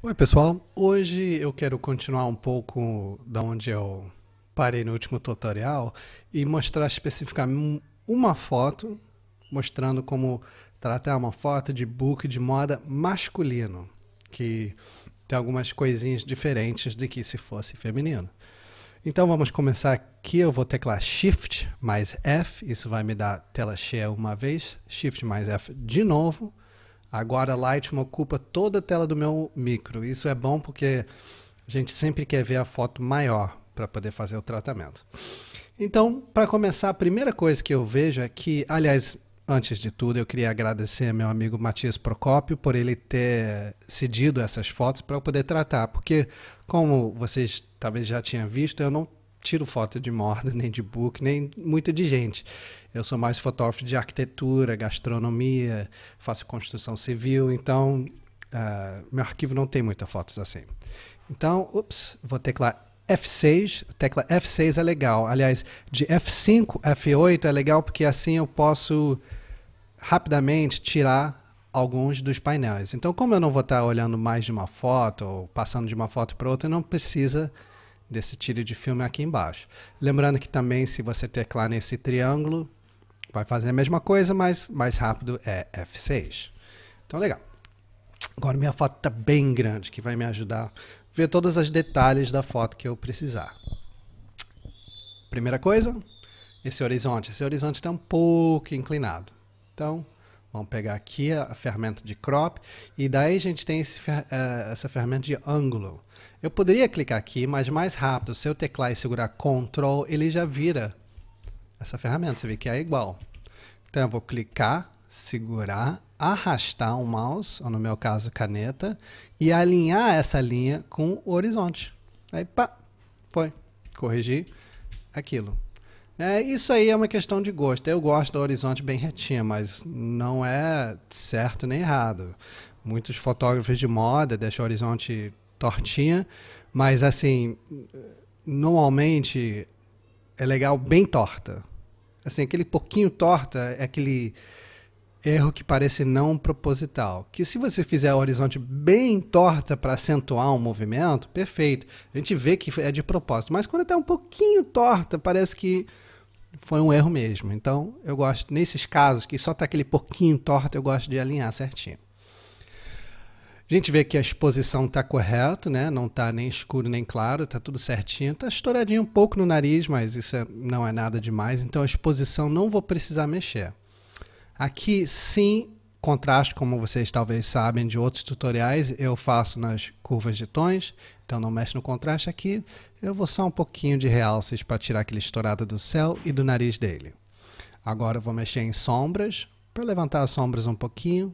Oi, pessoal. Hoje eu quero continuar um pouco da onde eu parei no último tutorial e mostrar especificamente uma foto, mostrando como tratar uma foto de book de moda masculino, que tem algumas coisinhas diferentes de que se fosse feminino. Então vamos começar aqui, eu vou teclar Shift mais F, isso vai me dar tela cheia uma vez, Shift mais F de novo. Agora Lightroom ocupa toda a tela do meu micro. Isso é bom porque a gente sempre quer ver a foto maior para poder fazer o tratamento. Então, para começar, a primeira coisa que eu vejo é que, aliás, antes de tudo, eu queria agradecer ao meu amigo Matias Procópio por ele ter cedido essas fotos para eu poder tratar, porque, como vocês talvez já tinham visto, eu não tiro foto de moda, nem de book, nem muito de gente. Eu sou mais fotógrafo de arquitetura, gastronomia, faço construção civil, então meu arquivo não tem muitas fotos assim. Então, vou teclar F6, tecla F6 é legal. Aliás, de F5, F8 é legal porque assim eu posso rapidamente tirar alguns dos painéis. Então, como eu não vou estar olhando mais de uma foto ou passando de uma foto para outra, não precisa desse tiro de filme aqui embaixo. Lembrando que também, se você teclar nesse triângulo, vai fazer a mesma coisa, mas mais rápido é F6. Então, legal. Agora minha foto está bem grande, que vai me ajudar a ver todos os detalhes da foto que eu precisar. Primeira coisa, esse horizonte. Esse horizonte está um pouco inclinado. Então, vamos pegar aqui a ferramenta de crop e daí a gente tem essa ferramenta de ângulo. Eu poderia clicar aqui, mas mais rápido, se eu teclar e segurar Ctrl, ele já vira essa ferramenta. Você vê que é igual. Então eu vou clicar, segurar, arrastar o mouse, ou no meu caso caneta, e alinhar essa linha com o horizonte. Aí pá, foi. Corrigir aquilo. Isso aí é uma questão de gosto. Eu gosto do horizonte bem retinho, mas não é certo nem errado. Muitos fotógrafos de moda deixam o horizonte tortinha, mas assim, normalmente é legal bem torta. Assim, aquele pouquinho torta é aquele erro que parece não proposital. Que se você fizer o horizonte bem torta para acentuar um movimento, perfeito. A gente vê que é de propósito. Mas quando está um pouquinho torta, parece que foi um erro mesmo. Então, eu gosto, nesses casos, que só está aquele pouquinho torto, eu gosto de alinhar certinho. A gente vê que a exposição está correta, né? Não está nem escuro nem claro, está tudo certinho. Está estouradinho um pouco no nariz, mas isso não é nada demais. Então a exposição não vou precisar mexer. Aqui sim, contraste, como vocês talvez sabem de outros tutoriais, eu faço nas curvas de tons, então não mexe no contraste aqui. Eu vou só um pouquinho de realces para tirar aquele estourado do céu e do nariz dele. Agora eu vou mexer em sombras, para levantar as sombras um pouquinho.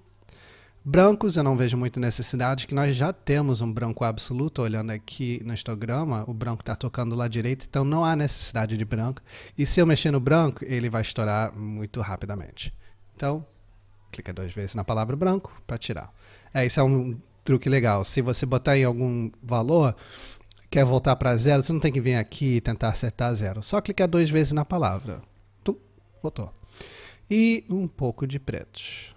Brancos eu não vejo muita necessidade, que nós já temos um branco absoluto, olhando aqui no histograma, o branco está tocando lá direito, então não há necessidade de branco. E se eu mexer no branco, ele vai estourar muito rapidamente. Então, clica 2 vezes na palavra branco para tirar. Isso é um truque legal. Se você botar em algum valor, quer voltar para zero, você não tem que vir aqui e tentar acertar zero. Só clicar 2 vezes na palavra. Voltou. E um pouco de pretos.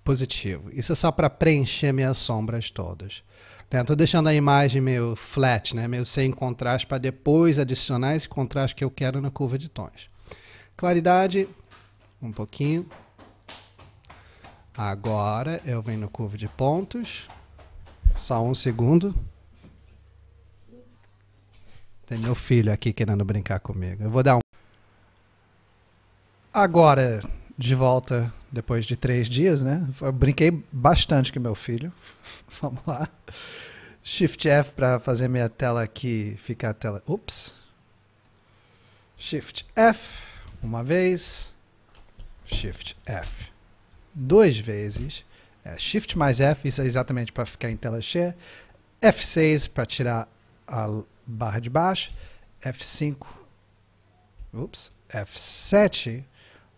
Positivo. Isso é só para preencher minhas sombras todas. Estou deixando a imagem meio flat, né? Meio sem contraste, para depois adicionar esse contraste que eu quero na curva de tons. Claridade, um pouquinho. Agora eu venho no curva de pontos. Só um segundo. Tem meu filho aqui querendo brincar comigo. Eu vou dar um... Agora, de volta depois de 3 dias, né? Eu brinquei bastante com meu filho. Vamos lá. Shift F para fazer minha tela aqui ficar a tela... Shift F, uma vez. Shift F, 2 vezes. Shift mais F, isso é exatamente para ficar em tela cheia. F6 para tirar a barra de baixo. F5. F7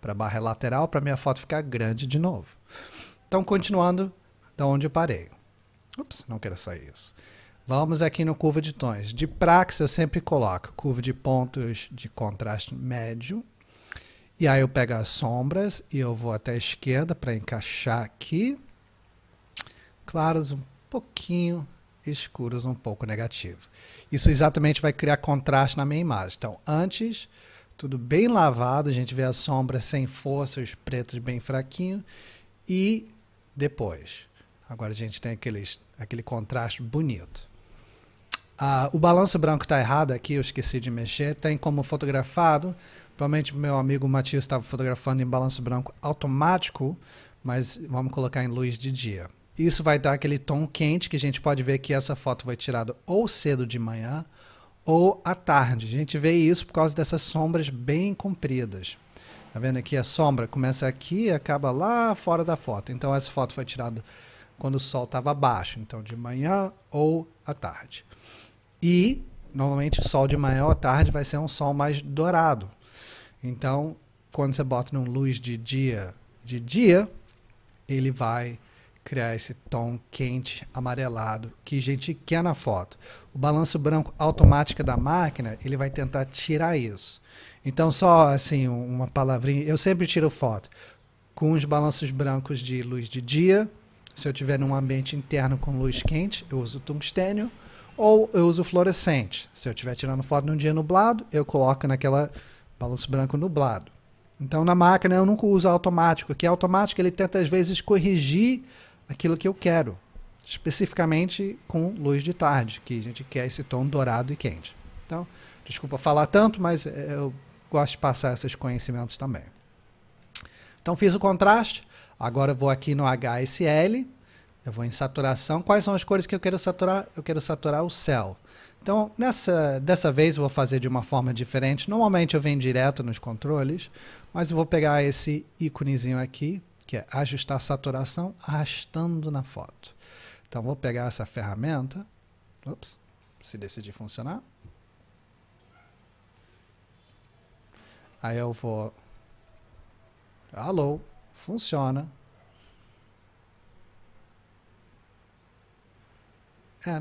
para a barra lateral, para minha foto ficar grande de novo. Então, continuando da onde eu parei. Não quero sair isso. Vamos aqui no curva de tons. De praxe, eu sempre coloco curva de pontos de contraste médio. E aí eu pego as sombras e eu vou até a esquerda para encaixar aqui. Claros um pouquinho escuros um pouco negativo. Isso exatamente vai criar contraste na minha imagem. Então, antes, tudo bem lavado, a gente vê a sombra sem força, os pretos bem fraquinho, e depois. Agora a gente tem aquele contraste bonito. O balanço branco está errado aqui, eu esqueci de mexer. Tem como fotografado. Provavelmente meu amigo Matias estava fotografando em balanço branco automático, mas vamos colocar em luz de dia. Isso vai dar aquele tom quente que a gente pode ver que essa foto foi tirada ou cedo de manhã ou à tarde. A gente vê isso por causa dessas sombras bem compridas. Tá vendo aqui? A sombra começa aqui e acaba lá fora da foto. Então essa foto foi tirada quando o sol estava baixo, então de manhã ou à tarde. E normalmente o sol de manhã ou à tarde vai ser um sol mais dourado. Então, quando você bota numa luz de dia, ele vai criar esse tom quente, amarelado, que a gente quer na foto. O balanço branco automático da máquina, ele vai tentar tirar isso. Então, só assim, uma palavrinha, eu sempre tiro foto com os balanços brancos de luz de dia. Se eu estiver num ambiente interno com luz quente, eu uso tungstênio, ou eu uso fluorescente. Se eu estiver tirando foto num dia nublado, eu coloco naquela balanço branco nublado. Então, na máquina, eu nunca uso automático, que automático ele tenta, às vezes, corrigir aquilo que eu quero, especificamente com luz de tarde, que a gente quer esse tom dourado e quente. Então, desculpa falar tanto, mas eu gosto de passar esses conhecimentos também. Então, fiz o contraste. Agora eu vou aqui no HSL, eu vou em saturação. Quais são as cores que eu quero saturar? Eu quero saturar o céu. Então, dessa vez eu vou fazer de uma forma diferente. Normalmente eu venho direto nos controles, mas eu vou pegar esse íconezinho aqui, que é ajustar a saturação, arrastando na foto. Então, vou pegar essa ferramenta. Ups, se decidir funcionar. Aí eu vou... Alô, funciona.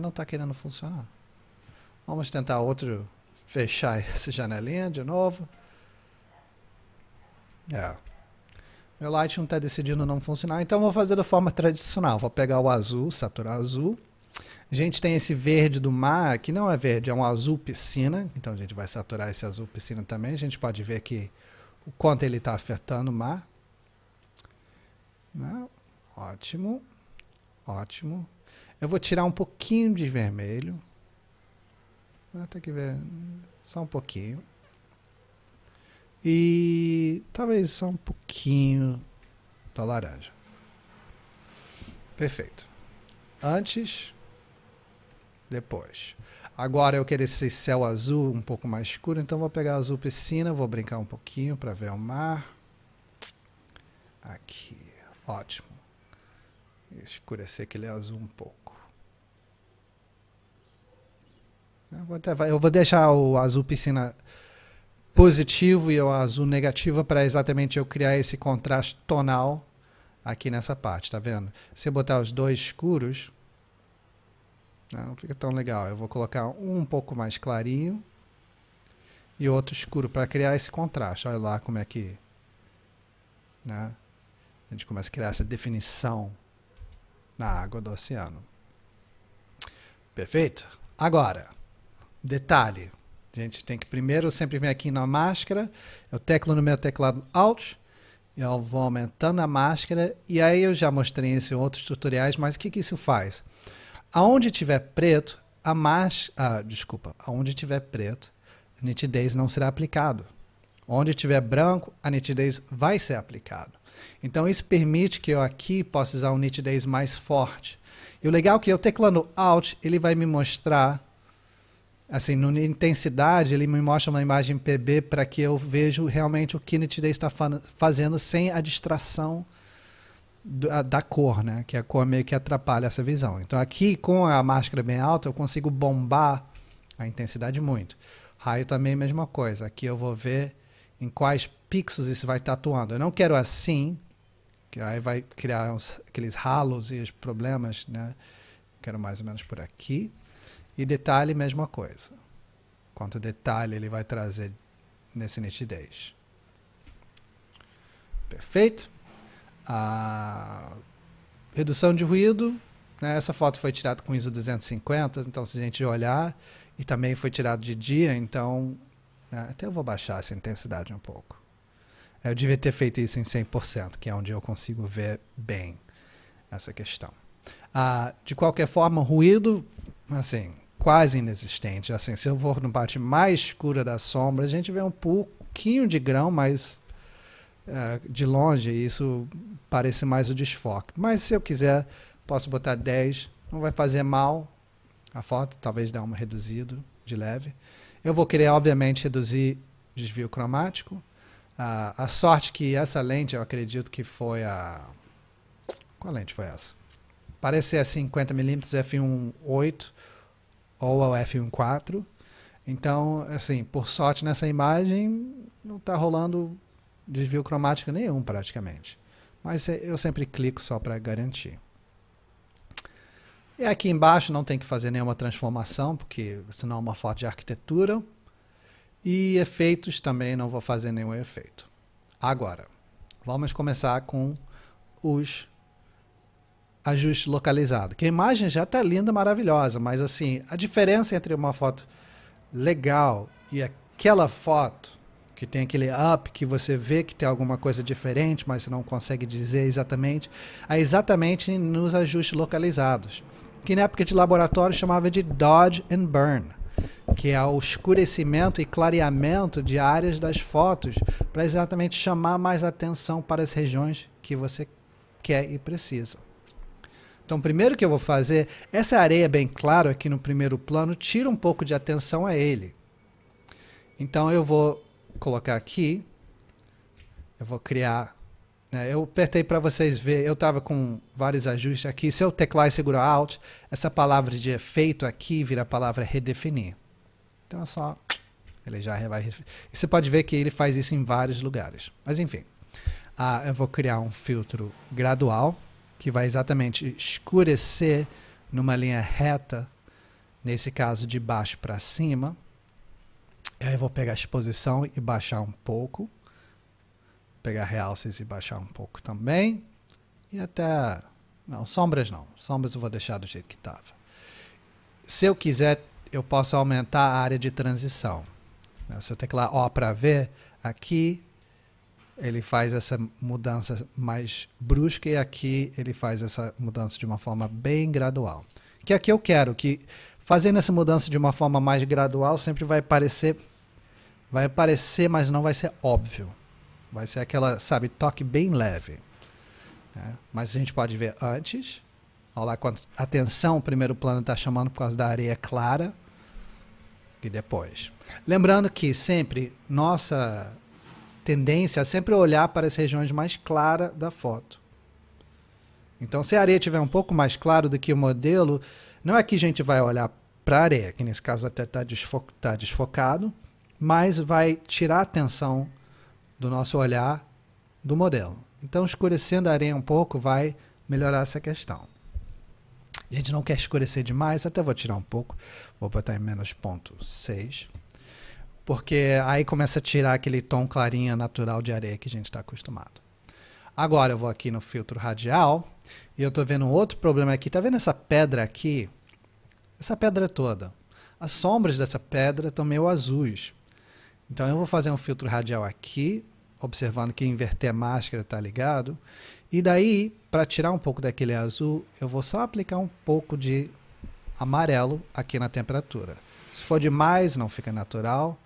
Não está querendo funcionar. Vamos tentar fechar essa janelinha de novo. Meu Lightroom está decidindo não funcionar, então vou fazer da forma tradicional. Vou pegar o azul, saturar azul. A gente tem esse verde do mar, que não é verde, é um azul piscina. Então a gente vai saturar esse azul piscina também. A gente pode ver aqui o quanto ele está afetando o mar. Ótimo, ótimo. Eu vou tirar um pouquinho de vermelho. Tem que ver só um pouquinho. E talvez só um pouquinho da laranja. Perfeito. Antes, depois. Agora eu quero esse céu azul um pouco mais escuro, então vou pegar azul piscina, vou brincar um pouquinho para ver o mar. Aqui, ótimo. Escurecer aquele azul um pouco. Eu vou deixar o azul piscina positivo e o azul negativo para exatamente eu criar esse contraste tonal aqui nessa parte, tá vendo? Se eu botar os dois escuros, não fica tão legal. Eu vou colocar um pouco mais clarinho e outro escuro para criar esse contraste. Olha lá como é que, né? A gente começa a criar essa definição na água do oceano. Perfeito? Agora, detalhe. A gente tem que primeiro, eu sempre venho aqui na máscara, eu teclo no meu teclado Alt, eu vou aumentando a máscara, e aí eu já mostrei isso em outros tutoriais, mas o que isso faz? Aonde tiver preto, aonde tiver preto, a nitidez não será aplicado. Onde tiver branco, a nitidez vai ser aplicado. Então isso permite que eu aqui possa usar uma nitidez mais forte. E o legal é que eu teclando Alt, ele vai me mostrar, assim, na intensidade, ele me mostra uma imagem PB para que eu veja realmente o que a nitidez está fazendo sem a distração da cor, né? Que a cor meio que atrapalha essa visão. Então aqui, com a máscara bem alta, eu consigo bombar a intensidade muito. Raio também é a mesma coisa. Aqui eu vou ver em quais pixels isso vai estar atuando. Eu não quero assim, que aí vai criar aqueles ralos e os problemas, né? Quero mais ou menos por aqui. E detalhe, mesma coisa. Quanto detalhe ele vai trazer nesse nitidez. Perfeito? A redução de ruído, né? Essa foto foi tirada com ISO 250, então se a gente olhar, e também foi tirado de dia, então, né, até eu vou baixar essa intensidade um pouco. Eu devia ter feito isso em 100%, que é onde eu consigo ver bem essa questão. De qualquer forma, ruído, assim, quase inexistente. Assim, se eu for na parte mais escura da sombra, a gente vê um pouquinho de grão, mas de longe isso parece mais o desfoque. Mas se eu quiser, posso botar 10, não vai fazer mal a foto, talvez dá uma reduzido de leve. Eu vou querer, obviamente, reduzir desvio cromático. A sorte que essa lente, eu acredito que foi a... Qual lente foi essa? Parece ser a 50mm f1.8 ou a f1.4. Então, assim, por sorte nessa imagem, não está rolando desvio cromático nenhum praticamente. Mas eu sempre clico só para garantir. E aqui embaixo não tem que fazer nenhuma transformação, porque senão é uma foto de arquitetura. E efeitos também não vou fazer nenhum efeito. Agora, vamos começar com os ajustes localizados. Que a imagem já está linda, maravilhosa, mas assim, a diferença entre uma foto legal e aquela foto que tem aquele up, que você vê que tem alguma coisa diferente, mas você não consegue dizer exatamente, é exatamente nos ajustes localizados, que na época de laboratório chamava de dodge and burn, que é o escurecimento e clareamento de áreas das fotos para exatamente chamar mais atenção para as regiões que você quer e precisa. Então, primeiro que eu vou fazer, essa areia bem clara aqui no primeiro plano, tira um pouco de atenção a ele. Então, eu vou colocar aqui, eu vou criar, né, eu apertei para vocês verem, eu estava com vários ajustes aqui, se eu teclar e segurar Alt, essa palavra de efeito aqui vira a palavra redefinir. Então é só, ele já vai, e você pode ver que ele faz isso em vários lugares, mas enfim, eu vou criar um filtro gradual, que vai exatamente escurecer numa linha reta, nesse caso de baixo para cima. Aí eu vou pegar a exposição e baixar um pouco. Pegar realces e baixar um pouco também. E até... Não, sombras não. Sombras eu vou deixar do jeito que estava. Se eu quiser, eu posso aumentar a área de transição. Se eu teclar O para ver, aqui ele faz essa mudança mais brusca e aqui ele faz essa mudança de uma forma bem gradual. Que aqui eu quero que, fazendo essa mudança de uma forma mais gradual, sempre vai aparecer, mas não vai ser óbvio. Vai ser aquela, sabe, toque bem leve. Né? Mas a gente pode ver antes. Olha lá quanto atenção o primeiro plano está chamando por causa da areia clara. E depois. Lembrando que sempre nossa tendência é sempre olhar para as regiões mais claras da foto. Então, se a areia estiver um pouco mais clara do que o modelo, não é que a gente vai olhar para a areia, que nesse caso até está desfocado, mas vai tirar a atenção do nosso olhar do modelo. Então, escurecendo a areia um pouco vai melhorar essa questão. A gente não quer escurecer demais, até vou tirar um pouco, vou botar em menos 0,6, porque aí começa a tirar aquele tom clarinho natural de areia que a gente está acostumado. Agora eu vou aqui no filtro radial e eu estou vendo um outro problema aqui. Está vendo essa pedra aqui? Essa pedra toda. As sombras dessa pedra estão meio azuis. Então eu vou fazer um filtro radial aqui, observando que inverter a máscara está ligado. E daí, para tirar um pouco daquele azul, eu vou só aplicar um pouco de amarelo aqui na temperatura. Se for demais, não fica natural,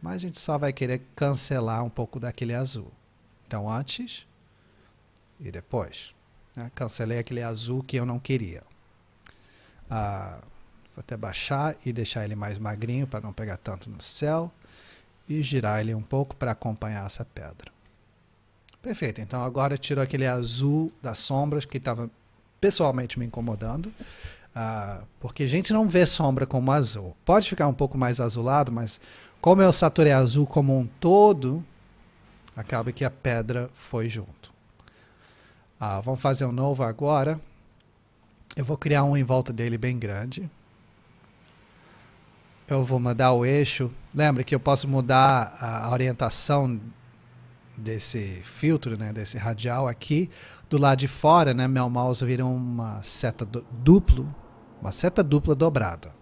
mas a gente só vai querer cancelar um pouco daquele azul. Então antes e depois. Né? Cancelei aquele azul que eu não queria. Vou até baixar e deixar ele mais magrinho para não pegar tanto no céu. E girar ele um pouco para acompanhar essa pedra. Perfeito, então agora tirou aquele azul das sombras que estava pessoalmente me incomodando, porque a gente não vê sombra como azul. Pode ficar um pouco mais azulado, mas como eu saturei azul como um todo, acaba que a pedra foi junto. Vamos fazer um novo agora. Eu vou criar um em volta dele bem grande. Eu vou mudar o eixo. Lembra que eu posso mudar a orientação desse filtro, né, desse radial aqui. Do lado de fora, né, meu mouse vira uma seta dupla dobrada.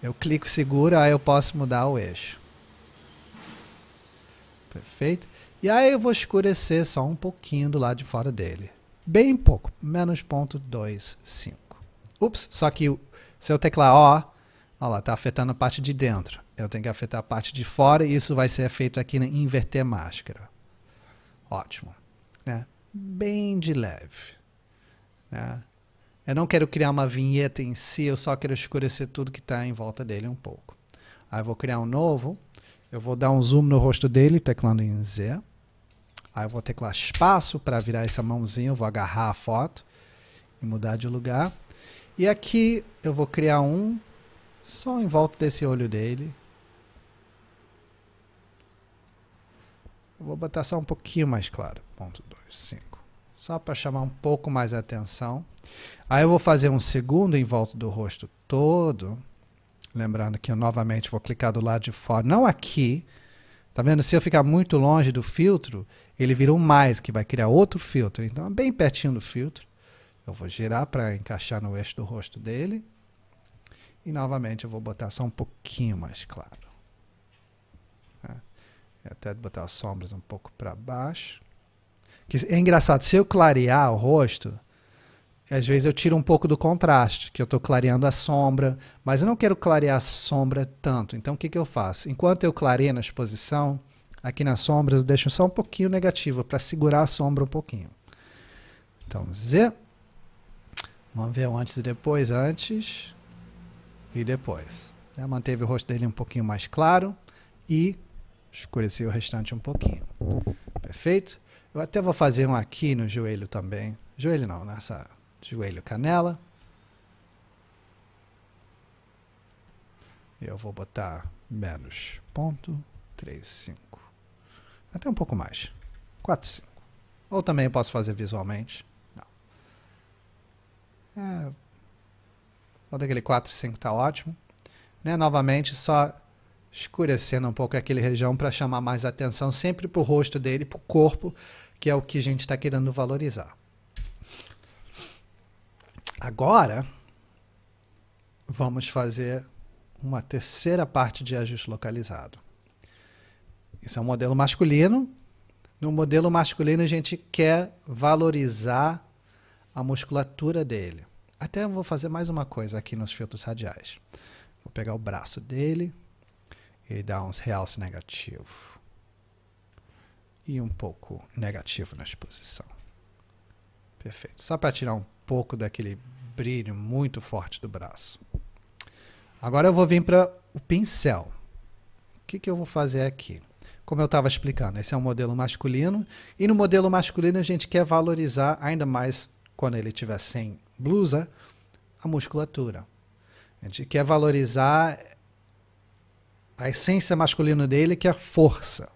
Eu clico, seguro, aí eu posso mudar o eixo. Perfeito? E aí eu vou escurecer só um pouquinho do lado de fora dele. Bem pouco, menos 0,25. Ups, só que se eu teclar O, olha lá, está afetando a parte de dentro. Eu tenho que afetar a parte de fora e isso vai ser feito aqui em inverter máscara. Ótimo. Né? Bem de leve. Né? Eu não quero criar uma vinheta em si, eu só quero escurecer tudo que está em volta dele um pouco. Aí eu vou criar um novo. Eu vou dar um zoom no rosto dele, teclando em Z. Aí eu vou teclar espaço para virar essa mãozinha. Eu vou agarrar a foto e mudar de lugar. E aqui eu vou criar um só em volta desse olho dele. Eu vou botar só um pouquinho mais claro. 0,25. Só para chamar um pouco mais a atenção. Aí eu vou fazer um segundo em volta do rosto todo. Lembrando que eu novamente vou clicar do lado de fora. Não aqui. Tá vendo? Se eu ficar muito longe do filtro, ele vira um mais, que vai criar outro filtro. Então, bem pertinho do filtro. Eu vou girar para encaixar no eixo do rosto dele. E novamente eu vou botar só um pouquinho mais claro. Até botar as sombras um pouco para baixo. Que é engraçado, se eu clarear o rosto, às vezes eu tiro um pouco do contraste, que eu estou clareando a sombra, mas eu não quero clarear a sombra tanto. Então o que eu faço? Enquanto eu clareio na exposição, aqui nas sombras eu deixo só um pouquinho negativo, para segurar a sombra um pouquinho. Então Z. Vamos ver o antes e depois. Antes e depois. Manteve o rosto dele um pouquinho mais claro e escureci o restante um pouquinho. Perfeito? Eu até vou fazer um aqui no joelho também. Joelho não, nessa joelho canela. E eu vou botar menos 0,35. Até um pouco mais. 4,5. Ou também eu posso fazer visualmente. Não. Vou dar aquele 4,5, tá ótimo. Né? Novamente, só escurecendo um pouco aquele região para chamar mais atenção sempre para o rosto dele, para o corpo, que é o que a gente está querendo valorizar. Agora, vamos fazer uma terceira parte de ajuste localizado. Esse é um modelo masculino. No modelo masculino, a gente quer valorizar a musculatura dele. Até eu vou fazer mais uma coisa aqui nos filtros radiais. Vou pegar o braço dele e dar uns realce negativo. E um pouco negativo na exposição. Perfeito. Só para tirar um pouco daquele brilho muito forte do braço. Agora eu vou vir para o pincel. O que eu vou fazer aqui? Como eu estava explicando, esse é um modelo masculino. E no modelo masculino a gente quer valorizar ainda mais, quando ele estiver sem blusa, a musculatura. A gente quer valorizar a essência masculina dele, que é a força.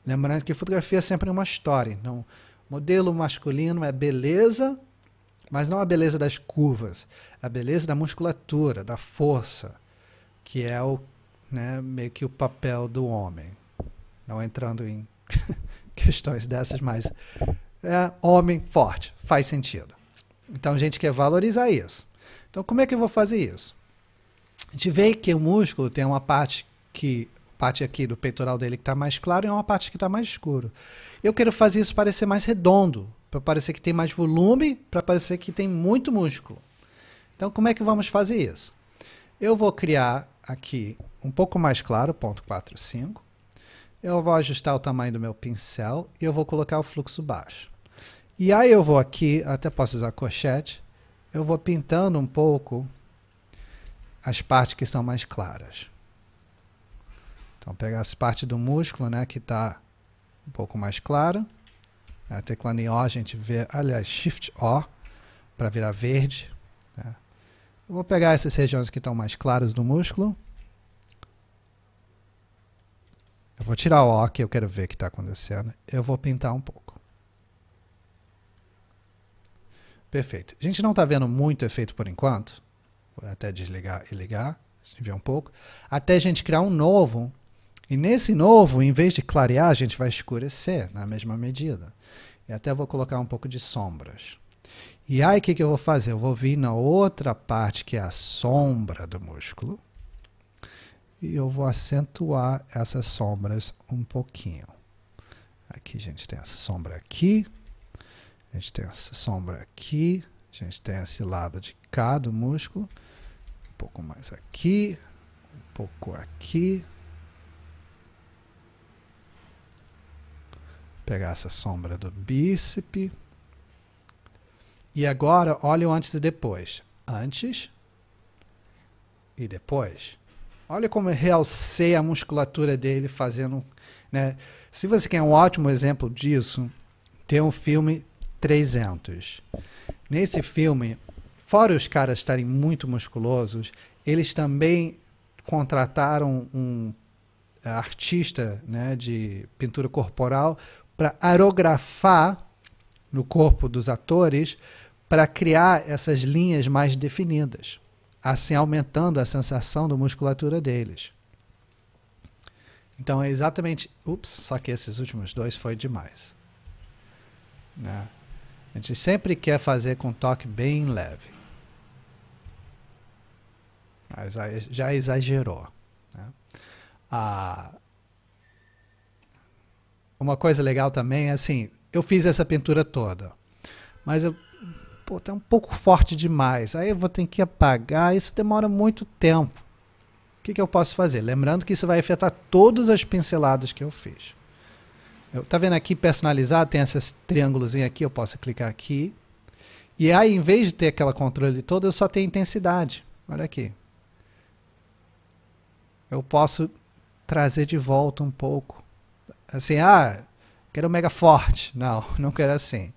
Lembrando que fotografia é sempre uma história. Então, modelo masculino é beleza, mas não a beleza das curvas. A beleza da musculatura, da força, que é o, né, meio que o papel do homem. Não entrando em questões dessas, mas é homem forte, faz sentido. Então a gente quer valorizar isso. Então como é que eu vou fazer isso? A gente vê que o músculo tem uma parte aqui do peitoral dele que está mais claro e uma parte que está mais escuro. Eu quero fazer isso parecer mais redondo, para parecer que tem mais volume, para parecer que tem muito músculo. Então como é que vamos fazer isso? Eu vou criar aqui um pouco mais claro, 0,45. Eu vou ajustar o tamanho do meu pincel e eu vou colocar o fluxo baixo. E aí eu vou aqui, até posso usar colchete, eu vou pintando um pouco as partes que são mais claras. Então, pegar essa parte do músculo, né, que está um pouco mais clara. Né, teclando em O, a gente vê, aliás, Shift O, para virar verde. Né. Eu vou pegar essas regiões que estão mais claras do músculo. Eu vou tirar o O, que eu quero ver o que está acontecendo. Eu vou pintar um pouco. Perfeito. A gente não está vendo muito efeito por enquanto. Vou até desligar e ligar. A gente vê um pouco. Até a gente criar um novo, E nesse novo, em vez de clarear, a gente vai escurecer na mesma medida. E até vou colocar um pouco de sombras. E aí o que eu vou fazer? Eu vou vir na outra parte que é a sombra do músculo. E eu vou acentuar essas sombras um pouquinho. Aqui a gente tem essa sombra aqui. A gente tem essa sombra aqui. A gente tem esse lado de cá do músculo. Um pouco mais aqui. Um pouco aqui. Pegar essa sombra do bíceps. E agora, olha o antes e depois. Antes e depois. Olha como eu realcei a musculatura dele fazendo... Né? Se você quer um ótimo exemplo disso, tem um filme 300. Nesse filme, fora os caras estarem muito musculosos, eles também contrataram um artista, né, de pintura corporal para aerografar no corpo dos atores para criar essas linhas mais definidas, assim aumentando a sensação da musculatura deles. Então é exatamente... Ups, só que esses últimos dois foi demais. Né? A gente sempre quer fazer com toque bem leve. Mas aí já exagerou. Né? Uma coisa legal também é assim, eu fiz essa pintura toda, mas tá um pouco forte demais. Aí eu vou ter que apagar, isso demora muito tempo. O que eu posso fazer? Lembrando que isso vai afetar todas as pinceladas que eu fiz. Tá vendo aqui personalizado? Tem esses triângulos aqui, eu posso clicar aqui. E aí, em vez de ter aquela controle todo, eu só tenho intensidade. Olha aqui. Eu posso trazer de volta um pouco. Assim, quero mega forte. Não, não quero assim.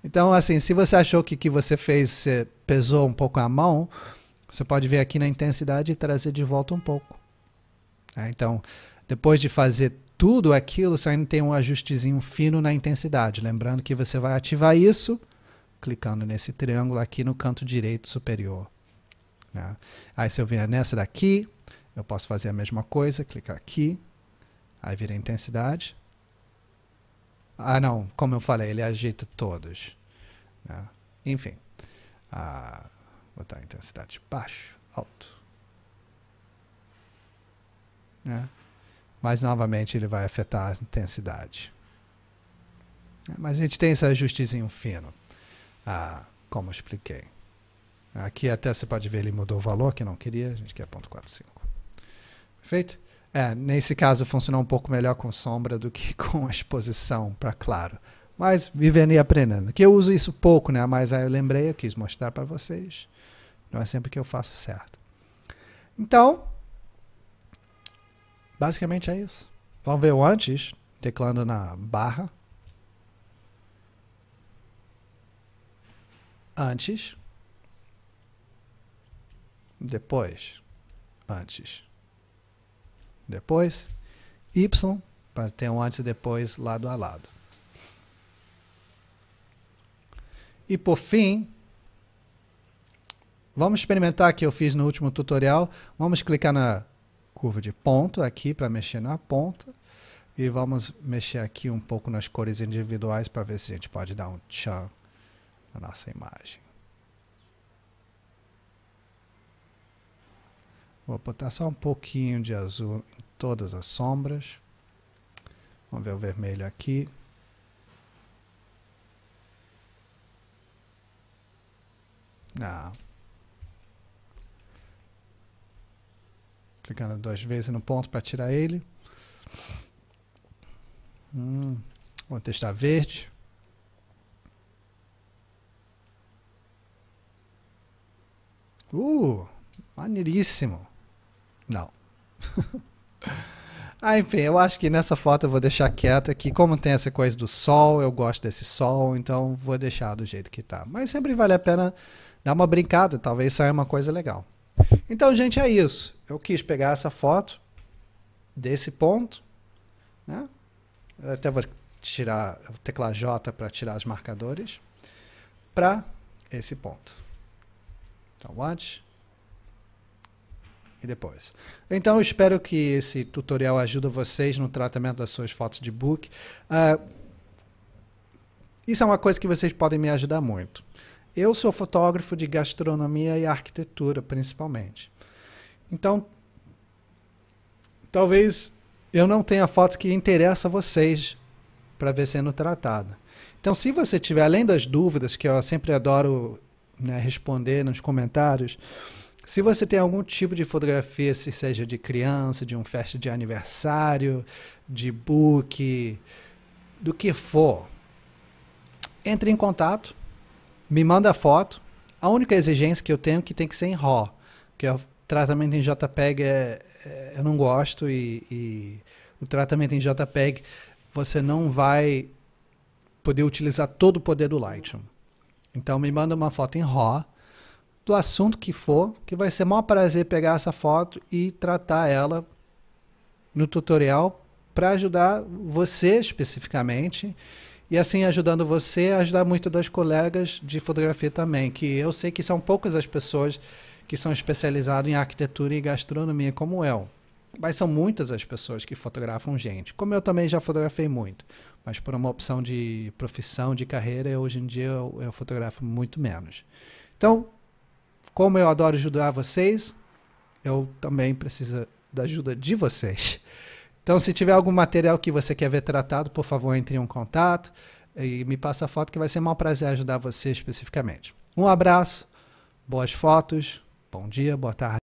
Então, assim, se você achou que o que você fez, você pesou um pouco a mão, você pode vir aqui na intensidade e trazer de volta um pouco. Então, depois de fazer tudo aquilo, você ainda tem um ajustezinho fino na intensidade. Lembrando que você vai ativar isso clicando nesse triângulo aqui no canto direito superior. Né? Aí se eu vier nessa daqui, eu posso fazer a mesma coisa, clicar aqui, aí vira a intensidade. Não, como eu falei, ele ajeita todos. Né? Enfim, botar a intensidade baixo, alto. Né? Mas novamente ele vai afetar a intensidade. Mas a gente tem esse ajustezinho fino, como eu expliquei. Aqui até você pode ver, ele mudou o valor, que não queria, a gente quer 0.45. Perfeito? Nesse caso funcionou um pouco melhor com sombra do que com a exposição para claro. Mas vivendo e aprendendo. Que eu uso isso pouco, né? Mas aí eu lembrei, eu quis mostrar para vocês. Não é sempre que eu faço certo. Então, basicamente é isso. Vamos ver o antes, teclando na barra. Antes. Depois. Antes. Depois. Y, para ter um antes e depois lado a lado. E por fim, vamos experimentar que eu fiz no último tutorial. Vamos clicar na curva de ponto aqui para mexer na ponta. E vamos mexer aqui um pouco nas cores individuais para ver se a gente pode dar um tchan na nossa imagem. Vou botar só um pouquinho de azul em todas as sombras. Vamos ver o vermelho aqui. Clicando 2 vezes no ponto para tirar ele. Vou testar verde. Maneiríssimo. Não. Enfim, eu acho que nessa foto eu vou deixar quieta aqui. Como tem essa coisa do sol, eu gosto desse sol, então vou deixar do jeito que tá. Mas sempre vale a pena dar uma brincada, talvez saia uma coisa legal. Então, gente, é isso. Eu quis pegar essa foto desse ponto, né? Eu até vou tirar o teclado J para tirar os marcadores, para esse ponto. Então, antes, e depois. Então eu espero que esse tutorial ajude vocês no tratamento das suas fotos de book. Isso é uma coisa que vocês podem me ajudar muito. Eu sou fotógrafo de gastronomia e arquitetura, principalmente. Então, talvez eu não tenha fotos que interessam a vocês para ver sendo tratada. Então, se você tiver, além das dúvidas, que eu sempre adoro, né, responder nos comentários, se você tem algum tipo de fotografia, se seja de criança, de uma festa de aniversário, de book, do que for, entre em contato, me manda a foto. A única exigência que eu tenho é que tem que ser em RAW, que é o tratamento em JPEG eu não gosto, e o tratamento em JPEG você não vai poder utilizar todo o poder do Lightroom. Então me manda uma foto em RAW, do assunto que for, que vai ser o maior prazer pegar essa foto e tratar ela no tutorial para ajudar você especificamente, e assim ajudando você, ajudar muito dos colegas de fotografia também, que eu sei que são poucas as pessoas que são especializadas em arquitetura e gastronomia como eu. Mas são muitas as pessoas que fotografam gente. Como eu também já fotografei muito. Mas por uma opção de profissão, de carreira, hoje em dia eu fotografo muito menos. Então, como eu adoro ajudar vocês, eu também preciso da ajuda de vocês. Então, se tiver algum material que você quer ver tratado, por favor, entre em contato e me passa a foto, que vai ser um maior prazer ajudar você especificamente. Um abraço, boas fotos, bom dia, boa tarde.